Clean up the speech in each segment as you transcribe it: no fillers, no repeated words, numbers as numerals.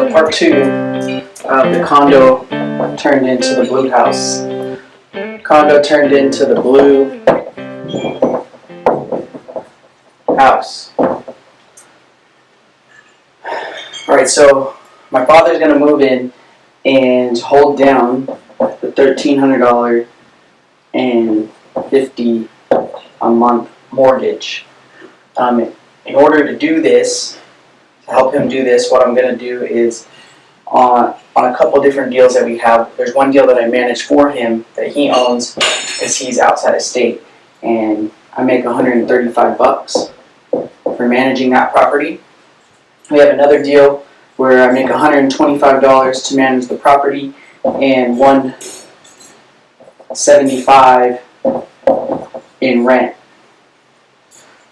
So part two of the condo turned into the blue house. Condo turned into the blue house. Alright, so my father's going to move in and hold down the $1,300 and $50 a month mortgage. In order to do this, to help him do this, what I'm going to do is on a couple different deals that we have. There's one deal that I manage for him that he owns because he's outside of state, and I make $135 for managing that property. We have another deal where I make $125 to manage the property and $175 in rent.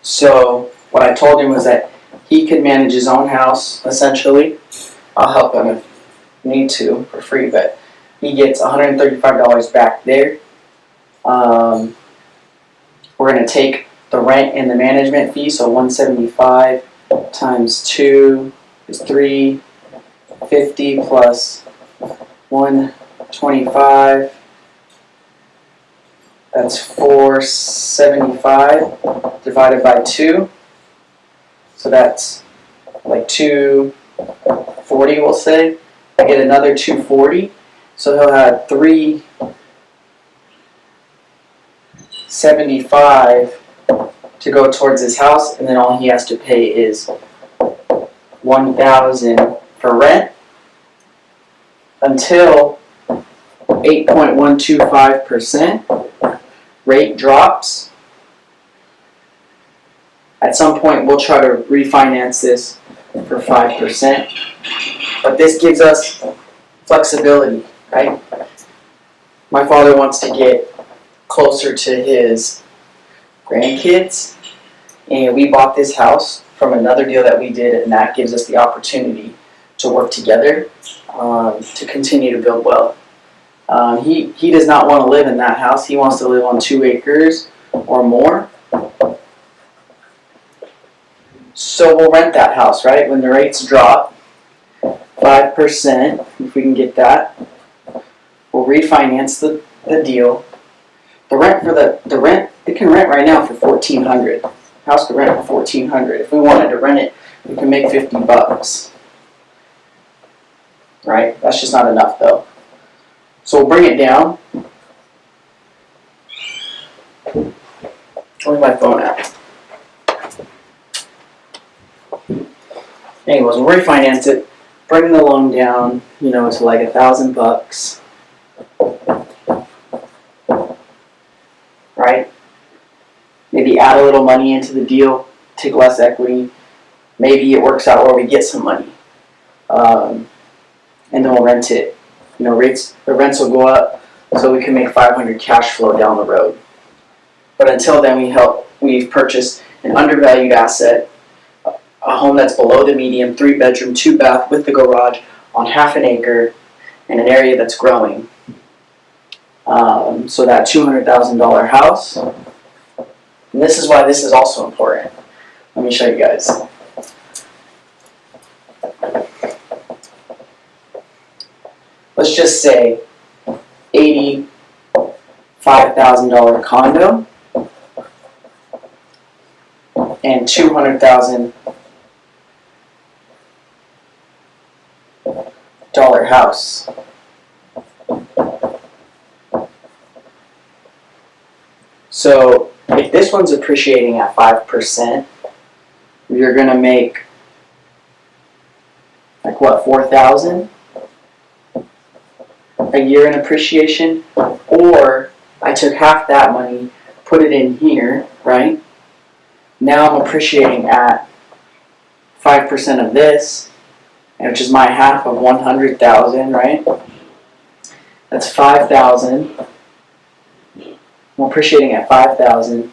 So what I told him was that he could manage his own house, essentially. I'll help him if need to for free, but he gets $135 back there. We're going to take the rent and the management fee, so $175 times 2 is $350 plus $125. That's $475 divided by 2. So that's like $240, we'll say. I get another $240. So he'll have $375 to go towards his house, and then all he has to pay is $1,000 for rent until 8.125% rate drops. At some point, we'll try to refinance this for 5%, but this gives us flexibility, right? My father wants to get closer to his grandkids, and we bought this house from another deal that we did, and that gives us the opportunity to work together to continue to build wealth. He does not want to live in that house. He wants to live on 2 acres or more. So we'll rent that house, right? When the rates drop 5%, if we can get that, we'll refinance the deal. The rent it can rent right now for $1,400. House can rent for $1,400. If we wanted to rent it, we can make $50. Right? That's just not enough though. So we'll bring it down. Where's my phone at? Anyways, we'll refinance it, bring the loan down, to like $1,000. Right? Maybe add a little money into the deal, take less equity. Maybe it works out where we get some money. And then we'll rent it. The rents will go up so we can make $500 cash flow down the road. But until then, we've purchased an undervalued asset, a home that's below the median, 3-bedroom, 2-bath with the garage on half an acre in an area that's growing. So that $200,000 house, and this is why this is also important. Let me show you guys. Let's just say $85,000 condo and $200,000 house. So if this one's appreciating at 5%, you're going to make like what, $4,000 a year in appreciation? Or I took half that money, put it in here, right? Now I'm appreciating at 5% of this, which is my half of $100,000, right? That's $5,000. I'm appreciating at $5,000.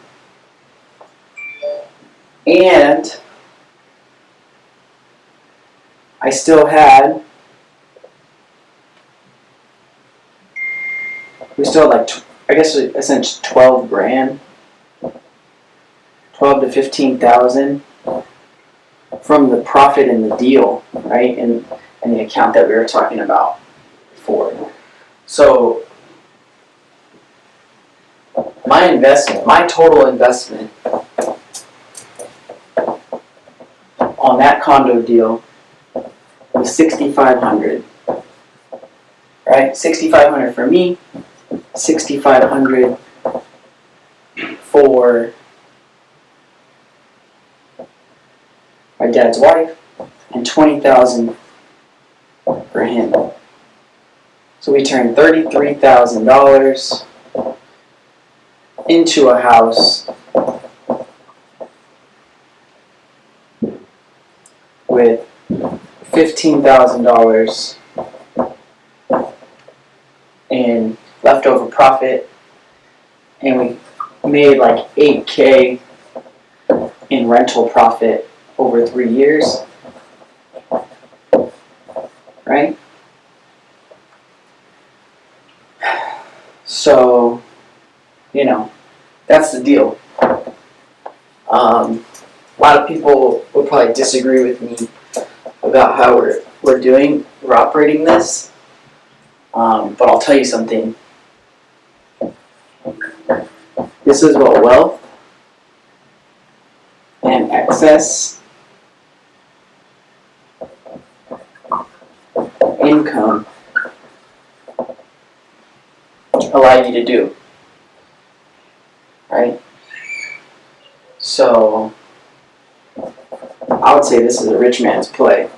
And I still had, like, I guess essentially 12 grand, 12 to 15,000 from the profit in the deal, right? And and the account that we were talking about before. So my total investment on that condo deal was $6,500. Right, $6,500 for me, $6,500 for my dad's wife, and $20,000 for him. So we turned $33,000 into a house with $15,000 in leftover profit, and we made like $8K in rental profit over 3 years, right? So, you know, that's the deal. A lot of people will probably disagree with me about how we're operating this, but I'll tell you something. This is what wealth and excess income allow you to do, right? So I would say this is a rich man's play.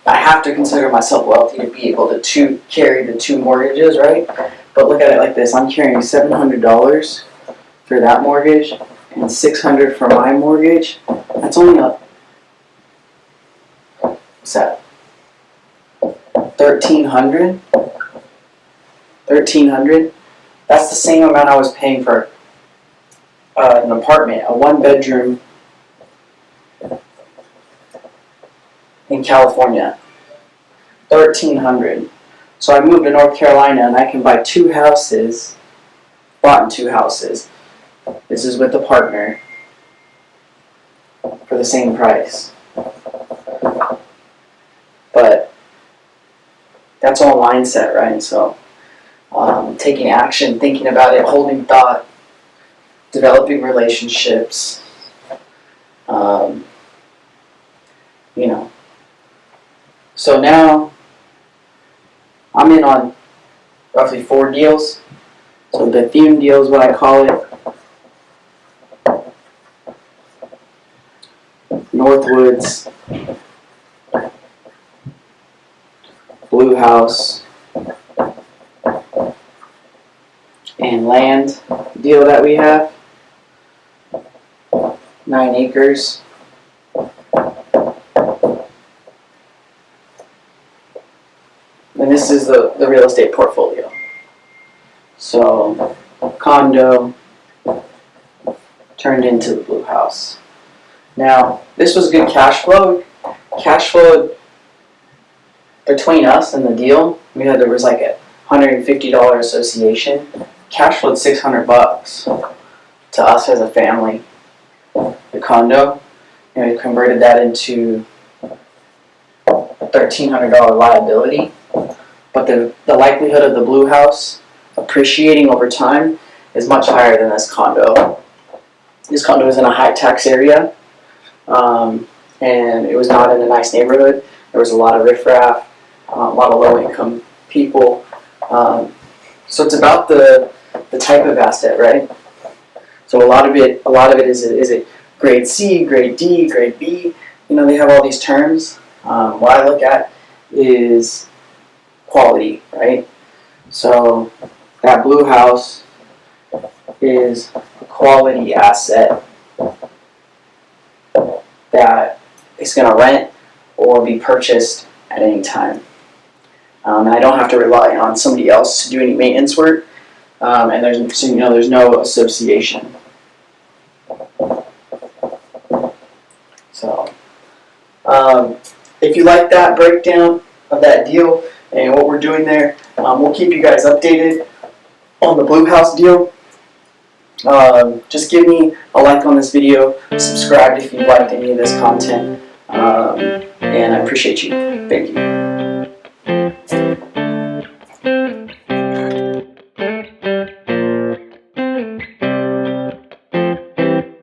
I have to consider myself wealthy to be able to carry the 2 mortgages, right? But look at it like this: I'm carrying $700 for that mortgage and $600 for my mortgage. That's only what's that? $1,300. $1,300. That's the same amount I was paying for an apartment, a 1-bedroom in California. $1,300. So I moved to North Carolina and I can buy 2 houses, bought in 2 houses. This is with a partner for the same price. But that's all mindset, right? So taking action, thinking about it, holding thought, developing relationships, you know. So now I'm in on roughly 4 deals. So the theme deal is what I call it. Northwoods, Blue House, and land deal that we have. 9 acres. And this is the real estate portfolio. So condo turned into the Blue House. Now, this was good cash flow. Cash flow between us and the deal, there was like a $150 association. Cash flowed $600 to us as a family. The condo, and we converted that into a $1,300 liability. But the likelihood of the Blue House appreciating over time is much higher than this condo. This condo is in a high tax area, and it was not in a nice neighborhood. There was a lot of riffraff, a lot of low-income people. So it's about the type of asset, right? So a lot of it is it grade C, grade D, grade B. They have all these terms. What I look at is quality, right? So that Blue House is a quality asset that is going to rent or be purchased at any time. And I don't have to rely on somebody else to do any maintenance work. And there's no association. So, if you like that breakdown of that deal and what we're doing there, we'll keep you guys updated on the Blue House deal. Just give me a like on this video, subscribe if you liked any of this content, and I appreciate you. Thank you.